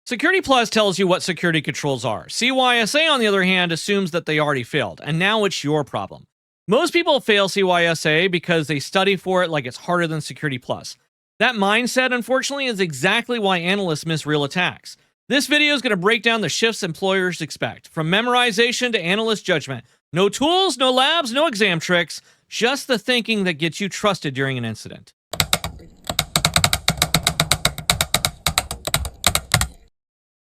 Security Plus tells you what security controls are. CySA, on the other hand, assumes that they already failed, and now it's your problem. Most people fail CySA because they study for it like it's harder than Security Plus. That mindset, unfortunately, is exactly why analysts miss real attacks. This video is going to break down the shifts employers expect, from memorization to analyst judgment. No tools, no labs, no exam tricks, just the thinking that gets you trusted during an incident.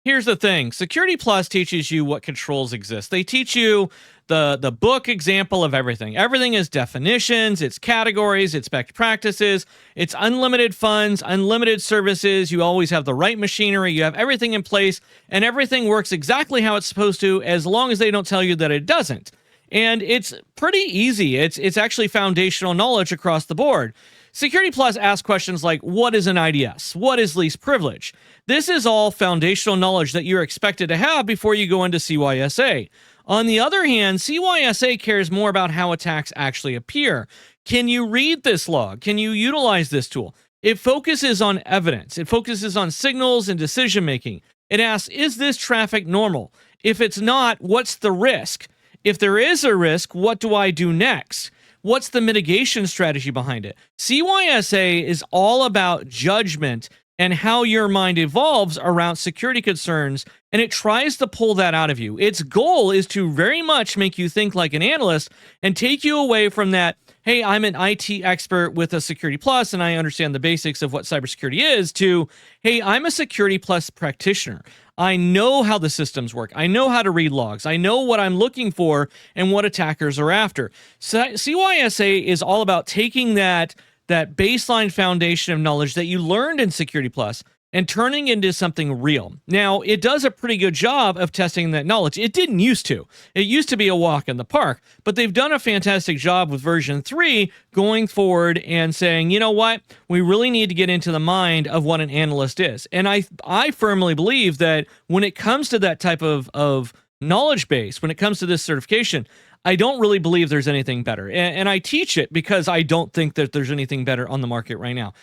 Here's the thing. Security Plus teaches you what controls exist. They teach you the book example of everything. Everything is definitions, it's categories, it's best practices, it's unlimited funds, unlimited services. You always have the right machinery, you have everything in place, and everything works exactly how it's supposed to as long as they don't tell you that it doesn't. And it's pretty easy. It's actually foundational knowledge across the board. Security Plus asks questions like, what is an IDS? What is least privilege? This is all foundational knowledge that you're expected to have before you go into CySA. On the other hand, CySA cares more about how attacks actually appear. Can you read this log? Can you utilize this tool? It focuses on evidence. It focuses on signals and decision making. It asks, is this traffic normal? If it's not, what's the risk? If there is a risk, what do I do next? What's the mitigation strategy behind it? CySA is all about judgment and how your mind evolves around security concerns, and it tries to pull that out of you. Its goal is to very much make you think like an analyst and take you away from that, hey, I'm an IT expert with a Security Plus and I understand the basics of what cybersecurity is, to, hey, I'm a Security Plus practitioner. I know how the systems work. I know how to read logs. I know what I'm looking for and what attackers are after. So CySA is all about taking that baseline foundation of knowledge that you learned in Security Plus and turning into something real. Now, it does a pretty good job of testing that knowledge. It didn't used to. It used to be a walk in the park, but they've done a fantastic job with version 3 going forward and saying, you know what, we really need to get into the mind of what an analyst is. And I firmly believe that when it comes to that type of knowledge base, when it comes to this certification, I don't really believe there's anything better. And I teach it because I don't think that there's anything better on the market right now.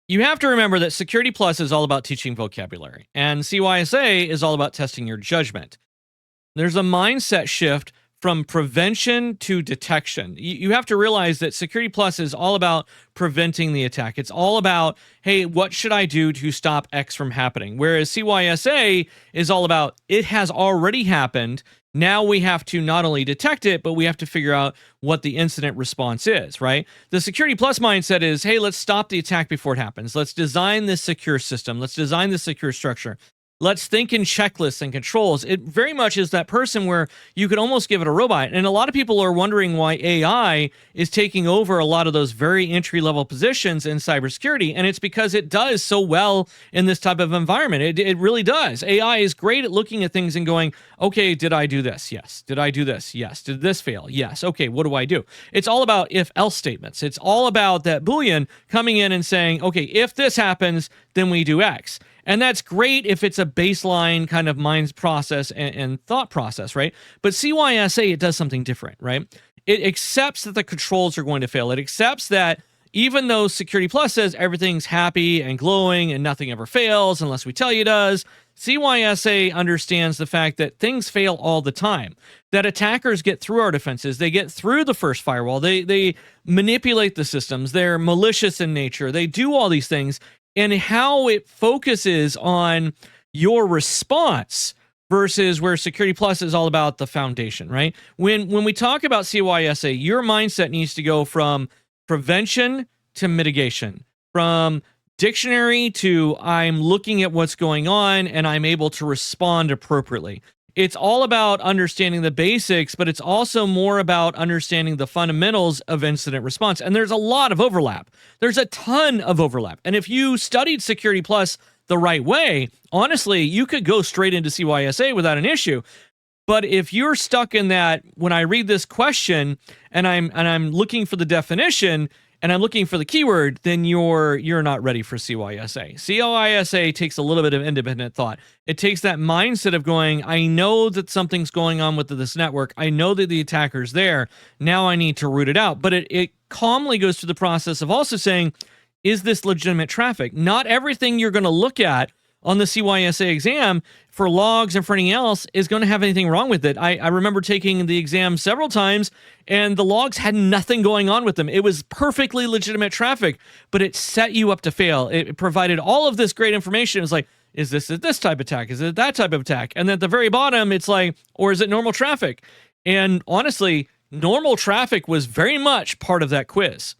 You have to remember that Security Plus is all about teaching vocabulary, and CySA is all about testing your judgment. There's a mindset shift from prevention to detection. You have to realize that Security Plus is all about preventing the attack. It's all about, hey, what should I do to stop X from happening? Whereas CySA is all about, it has already happened. Now we have to not only detect it, but we have to figure out what the incident response is, right? The Security Plus mindset is, hey, let's stop the attack before it happens. Let's design this secure system. Let's design this secure structure. Let's think in checklists and controls. It very much is that person where you could almost give it a robot. And a lot of people are wondering why AI is taking over a lot of those very entry-level positions in cybersecurity. And it's because it does so well in this type of environment. It really does. AI is great at looking at things and going, okay, did I do this? Yes. Did I do this? Yes. Did this fail? Yes. Okay, what do I do? It's all about if-else statements. It's all about that Boolean coming in and saying, okay, if this happens, then we do X. And that's great if it's a baseline kind of mind process and thought process, right? But CySA, it does something different, right? It accepts that the controls are going to fail. It accepts that even though Security Plus says everything's happy and glowing and nothing ever fails unless we tell you it does, CySA understands the fact that things fail all the time, that attackers get through our defenses, they get through the first firewall, they manipulate the systems, they're malicious in nature, they do all these things, and how it focuses on your response versus where Security Plus is all about the foundation, right? When we talk about CySA, your mindset needs to go from prevention to mitigation, from dictionary to I'm looking at what's going on and I'm able to respond appropriately. It's all about understanding the basics, but it's also more about understanding the fundamentals of incident response. And there's a lot of overlap. There's a ton of overlap. And if you studied Security Plus the right way, honestly, you could go straight into CySA without an issue. But if you're stuck in that, when I read this question and I'm looking for the definition and I'm looking for the keyword, then you're not ready for CySA. CySA takes a little bit of independent thought. It takes that mindset of going, I know that something's going on with this network. I know that the attacker's there. Now I need to root it out. But it calmly goes through the process of also saying, is this legitimate traffic? Not everything you're going to look at on the CYSA exam for logs and for anything else is going to have anything wrong with it. I remember taking the exam several times, and the logs had nothing going on with them. It was perfectly legitimate traffic, but it set you up to fail. It provided all of this great information. It was like, is this type of attack? Is it that type of attack? And then at the very bottom, it's like, or is it normal traffic? And honestly, normal traffic was very much part of that quiz.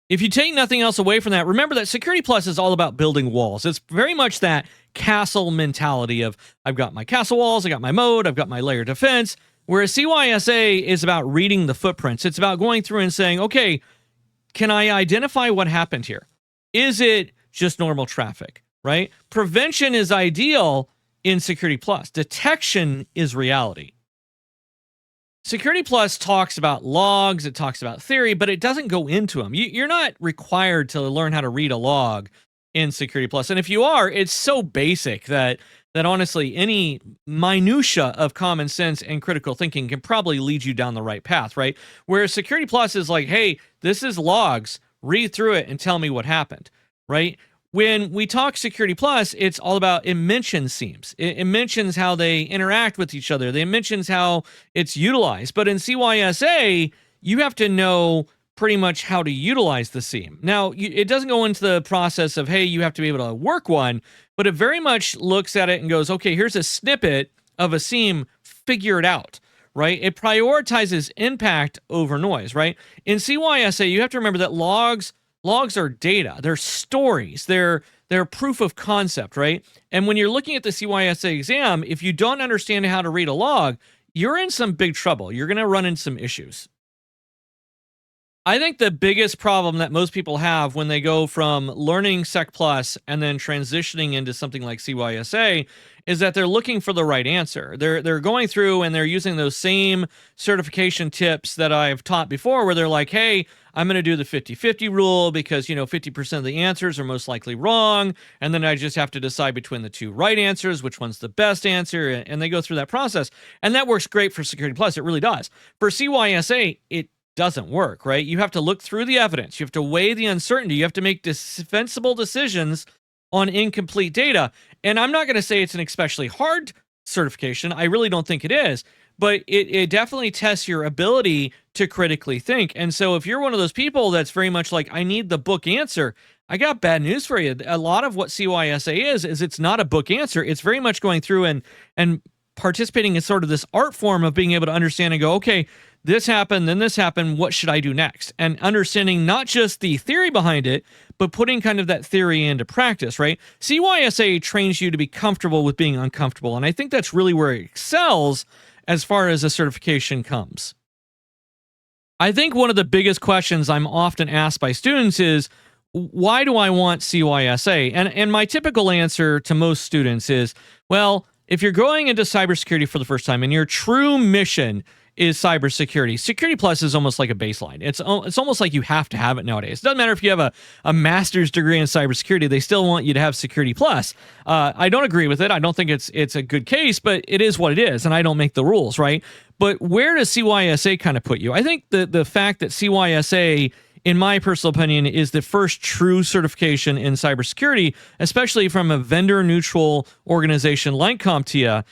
If you take nothing else away from that, remember that Security Plus is all about building walls. It's very much that castle mentality of, I've got my castle walls, I got my moat, I've got my layer defense, whereas CYSA is about reading the footprints. It's about going through and saying, okay, can I identify what happened here? Is it just normal traffic, right? Prevention is ideal in Security Plus. Detection is reality. Security Plus talks about logs, it talks about theory, but it doesn't go into them. You're not required to learn how to read a log in Security Plus. And if you are, it's so basic that honestly, any minutia of common sense and critical thinking can probably lead you down the right path, right? Whereas Security Plus is like, hey, this is logs, read through it and tell me what happened, right? When we talk Security Plus, it's all about, it mentions seams. It mentions how they interact with each other. It mentions how it's utilized. But in CYSA, you have to know pretty much how to utilize the seam. Now, it doesn't go into the process of, hey, you have to be able to work one, but it very much looks at it and goes, okay, here's a snippet of a seam, figure it out, right? It prioritizes impact over noise, right? In CYSA, you have to remember that logs are data, they're stories, they're proof of concept, right? And when you're looking at the CYSA exam, if you don't understand how to read a log, you're in some big trouble. You're going to run into some issues. I think the biggest problem that most people have when they go from learning Sec Plus and then transitioning into something like CYSA is that they're looking for the right answer. They're going through and they're using those same certification tips that I've taught before, where they're like, hey, I'm going to do the 50-50 rule because, 50% of the answers are most likely wrong. And then I just have to decide between the two right answers, which one's the best answer. And they go through that process. And that works great for Security Plus. It really does. For CYSA, it doesn't work, right? You have to look through the evidence. You have to weigh the uncertainty. You have to make defensible decisions on incomplete data. And I'm not going to say it's an especially hard certification. I really don't think it is. But it definitely tests your ability to critically think. And so if you're one of those people that's very much like, I need the book answer, I got bad news for you. A lot of what CYSA is it's not a book answer. It's very much going through and participating in sort of this art form of being able to understand and go, okay, this happened, then this happened, what should I do next? And understanding not just the theory behind it, but putting kind of that theory into practice, right? CYSA trains you to be comfortable with being uncomfortable. And I think that's really where it excels as far as a certification comes. I think one of the biggest questions I'm often asked by students is, why do I want CYSA? And my typical answer to most students is, well, if you're going into cybersecurity for the first time and your true mission is cybersecurity, Security Plus is almost like a baseline. It's almost like you have to have it nowadays. It doesn't matter if you have a master's degree in cybersecurity, they still want you to have Security Plus. I don't agree with it. I don't think it's a good case, but it is what it is, and I don't make the rules, right? But where does CYSA kind of put you? I think the fact that CYSA, in my personal opinion, is the first true certification in cybersecurity, especially from a vendor-neutral organization like CompTIA.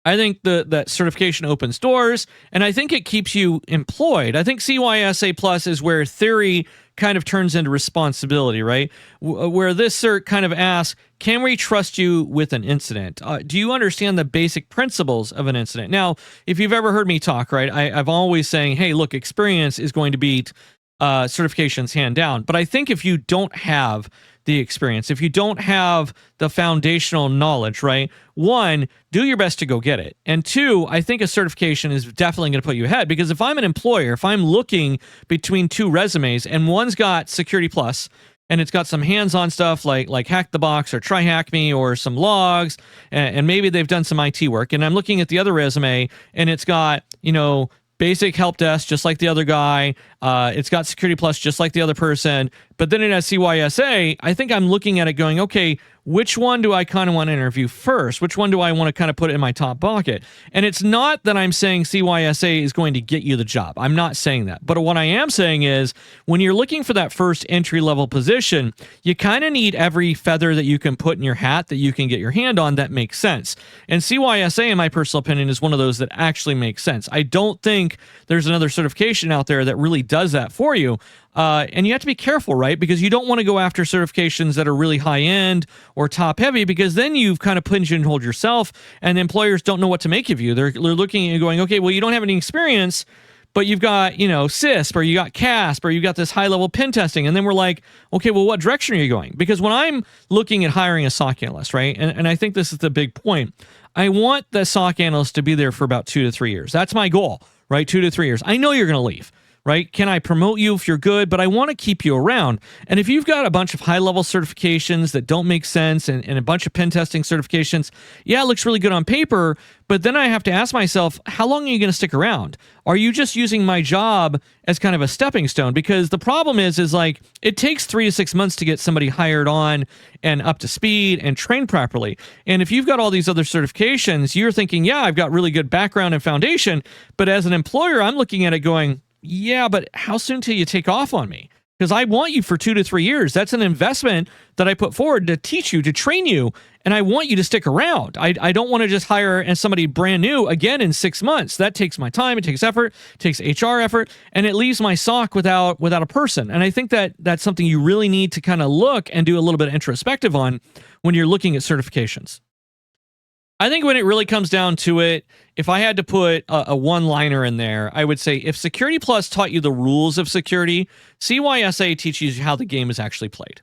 I think that certification opens doors, and I think it keeps you employed. I think CYSA Plus is where theory kind of turns into responsibility, right? Where this cert kind of asks, can we trust you with an incident? Do you understand the basic principles of an incident? Now, if you've ever heard me talk, right, I've always saying, hey, look, experience is going to beat certifications hand down. But I think if you don't have the experience, if you don't have the foundational knowledge, right? One, do your best to go get it. And two, I think a certification is definitely going to put you ahead, because if I'm an employer, if I'm looking between two resumes and one's got Security Plus and it's got some hands-on stuff like Hack the Box or Try Hack Me or some logs, and maybe they've done some IT work, and I'm looking at the other resume and it's got, basic help desk, just like the other guy. It's got Security Plus, just like the other person, But then it has CYSA. I think I'm looking at it going, okay, which one do I kind of want to interview first? Which one do I want to kind of put in my top bucket? And it's not that I'm saying CYSA is going to get you the job. I'm not saying that. But what I am saying is when you're looking for that first entry-level position, you kind of need every feather that you can put in your hat that you can get your hand on that makes sense. And CYSA, in my personal opinion, is one of those that actually makes sense. I don't think there's another certification out there that really does that for you. And you have to be careful, right? Because you don't want to go after certifications that are really high end or top heavy, because then you've kind of pigeonholed yourself and employers don't know what to make of you. They're looking at you going, okay, well, you don't have any experience, but you've got, CISP, or you got CASP, or you got this high level pen testing. And then we're like, okay, well, what direction are you going? Because when I'm looking at hiring a SOC analyst, right? And I think this is the big point. I want the SOC analyst to be there for about 2 to 3 years. That's my goal, right? 2 to 3 years. I know you're going to leave. Right? Can I promote you if you're good? But I want to keep you around. And if you've got a bunch of high-level certifications that don't make sense and a bunch of pen testing certifications, yeah, it looks really good on paper, but then I have to ask myself, how long are you going to stick around? Are you just using my job as kind of a stepping stone? Because the problem is like, it takes 3 to 6 months to get somebody hired on and up to speed and trained properly. And if you've got all these other certifications, you're thinking, yeah, I've got really good background and foundation, but as an employer, I'm looking at it going, yeah, but how soon till you take off on me? Because I want you for 2 to 3 years. That's an investment that I put forward to teach you, to train you, and I want you to stick around. I don't want to just hire somebody brand new again in 6 months. That takes my time, it takes effort, it takes HR effort, and it leaves my SOC without a person. And I think that that's something you really need to kind of look and do a little bit of introspective on when you're looking at certifications. I think when it really comes down to it, if I had to put a one-liner in there, I would say if Security Plus taught you the rules of security, CYSA teaches you how the game is actually played.